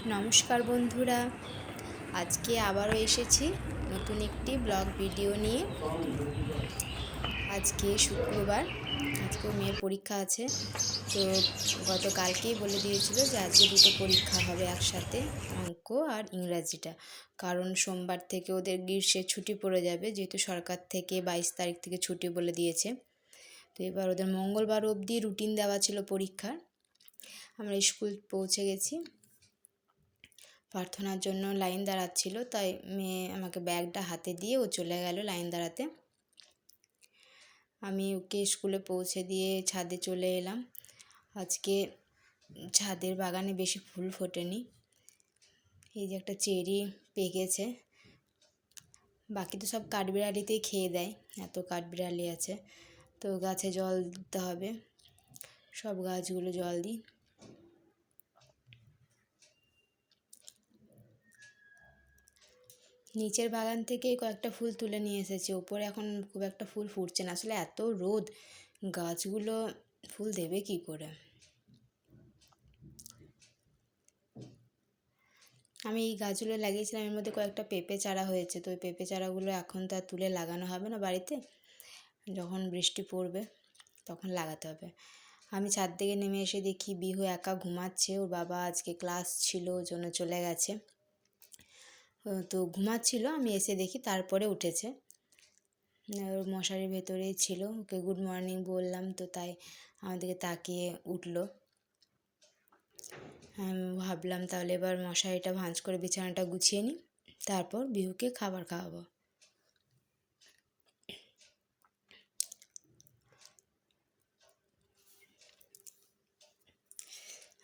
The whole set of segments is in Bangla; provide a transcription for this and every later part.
নমস্কার বন্ধুরা, আজকে আবারও এসেছি নতুন একটি ব্লগ ভিডিও নিয়ে। আজকে শুক্রবার, আজকে মেয়ের পরীক্ষা আছে। তো গতকালকেই বলে দিয়েছিল যে আজকে দুটো পরীক্ষা হবে একসাথে, অঙ্ক আর ইংরাজিটা। কারণ সোমবার থেকে ওদের গ্রীষ্মের ছুটি পড়ে যাবে, যেহেতু সরকার থেকে 22 তারিখ থেকে ছুটি বলে দিয়েছে। তো এবার ওদের মঙ্গলবার অবধি রুটিন দেওয়া ছিল পরীক্ষার। আমরা স্কুল পৌঁছে গেছি। প্রার্থনার জন্য লাইন দাঁড়াচ্ছিল, তাই মেয়ে আমাকে ব্যাগটা হাতে দিয়ে ও চলে গেল লাইন দাঁড়াতে। আমি ওকে স্কুলে পৌঁছে দিয়ে ছাদে চলে এলাম। আজকে ছাদের বাগানে বেশি ফুল ফোটেনি। এই যে একটা চেরি পেকেছে, বাকি তো সব কাঠবিড়ালিতেই খেয়ে দেয়, এত কাঠবিড়ালি আছে। তো গাছে জল দিতে হবে, সব গাছগুলো জল দিই। নিচের বাগান থেকে কয়েকটা ফুল তুলে নিয়ে এসেছি, ওপরে এখন খুব একটা ফুল ফুটছে না, আসলে এত রোদ, গাছগুলো ফুল দেবে কি করে। আমি এই গাছগুলো লাগিয়েছিলাম, এর মধ্যে কয়েকটা পেঁপে চারা হয়েছে। তো ওই পেঁপে চারাগুলো এখন তো আর তুলে লাগানো হবে না বাড়িতে, যখন বৃষ্টি পড়বে তখন লাগাতে হবে। আমি ছাদ থেকে নেমে এসে দেখি বিহু একা ঘুমাচ্ছে, ওর বাবা আজকে ক্লাস ছিল ওর জন্য চলে গেছে। তো ঘুমাচ্ছিল, আমি এসে দেখি তারপরে উঠেছে। ওর মশারির ভেতরেই ছিল, ওকে গুড মর্নিং বললাম, তো তাই আমাদেরকে তাকিয়ে উঠলো। আমি ভাবলাম তাহলে এবার মশারিটা ভাঁজ করে বিছানাটা গুছিয়ে নিই, তারপর বিহুকে খাবার খাওয়াবো।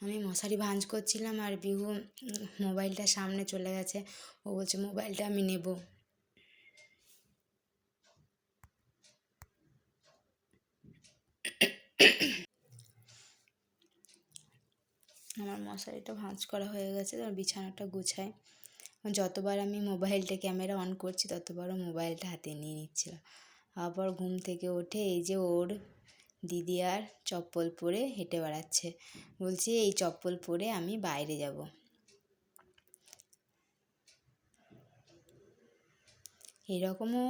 আমি মশারি ভাঁজ করছিলাম আর বিহু মোবাইলটা সামনে চলে গেছে, ও বলছে মোবাইলটা আমি নেব। আমার মশারিটা ভাঁজ করা হয়ে গেছে, আর বিছানাটা গুছাই। যতবার আমি মোবাইলটা ক্যামেরা অন করছি ততবারও মোবাইলটা হাতে নিয়ে নিচ্ছিল। আবার ঘুম থেকে উঠে এই যে ওর দিদি আর চপ্পল পরে হেঁটে বেড়াচ্ছে, বলছে এই চপ্পল পরে আমি বাইরে যাব। এরকমও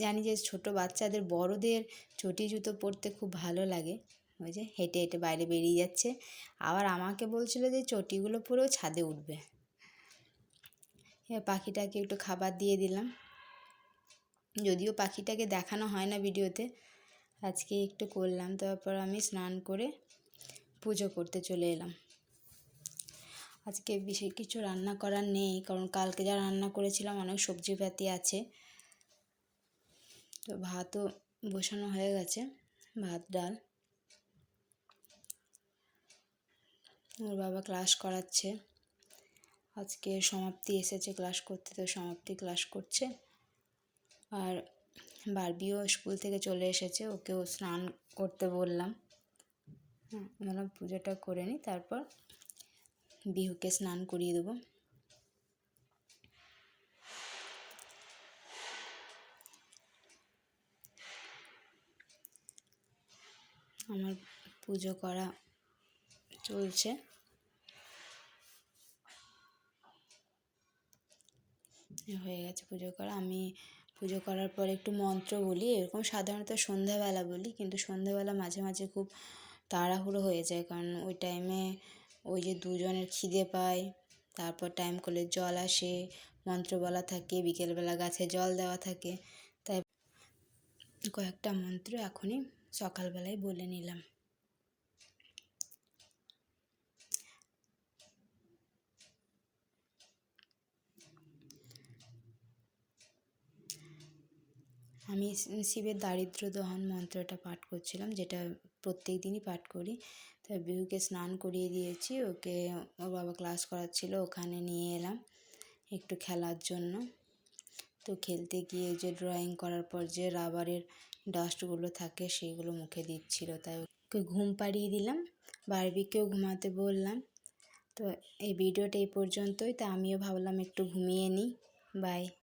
জানি যে ছোটো বাচ্চাদের, বড়দের চটি জুতো পরতে খুব ভালো লাগে। ওই যে হেঁটে হেঁটে বাইরে বেরিয়ে যাচ্ছে, আবার আমাকে বলছিল যে চটিগুলো পরেও ছাদে উঠবে। এবার পাখিটাকে একটু খাবার দিয়ে দিলাম, যদিও পাখিটাকে দেখানো হয় না ভিডিওতে, আজকে একটু করলাম। তারপর আমি স্নান করে পুজো করতে চলে এলাম। আজকে বিশেষ কিছু রান্না করার নেই, কারণ কালকে যা রান্না করেছিলাম অনেক সবজিপাতি আছে। তো ভাতও বসানো হয়ে গেছে, ভাত ডাল। ওর বাবা ক্লাস করাচ্ছে, আজকে সমাপ্তি এসেছে ক্লাস করতে, তো সমাপ্তি ক্লাস করছে। আর বারবিও স্কুল থেকে চলে এসেছে, ওকেও স্নান করতে বললাম। বললাম পুজোটা করে নিই, তারপর বিহুকে স্নান করিয়ে দেবো। আমার পুজো করা চলছে। হয়ে গেছে পুজো করা। আমি পুজো করার পর একটু মন্ত্র বলি, এরকম সাধারণত সন্ধ্যাবেলা বলি, কিন্তু সন্ধ্যাবেলা মাঝে মাঝে খুব তাড়াহুড়ো হয়ে যায়, কারণ ওই টাইমে ওই যে দুজনের খিদে পায়, তারপর টাইম কলে জল আসে, মন্ত্র বলা থাকে, বিকেলবেলা গাছে জল দেওয়া থাকে, তাই কয়েকটা মন্ত্র এখনই সকালবেলায় বলে নিলাম। আমি শিবের দারিদ্র দহন মন্ত্রটা পাঠ করছিলাম, যেটা প্রত্যেক দিনই পাঠ করি। তাই বিহুকে স্নান করিয়ে দিয়েছি, ওকে ওর বাবা ক্লাস করাচ্ছিল, ওখানে নিয়ে এলাম একটু খেলার জন্য। তো খেলতে গিয়ে যে ড্রয়িং করার পর যে রাবারের ডাস্টগুলো থাকে সেগুলো মুখে দিচ্ছিল, তাই ওকে ঘুম পাড়িয়ে দিলাম, বারবিকেও ঘুমাতে বললাম। তো এই ভিডিওটা এই পর্যন্তই, তা আমিও ভাবলাম একটু ঘুমিয়ে নিই। বাই।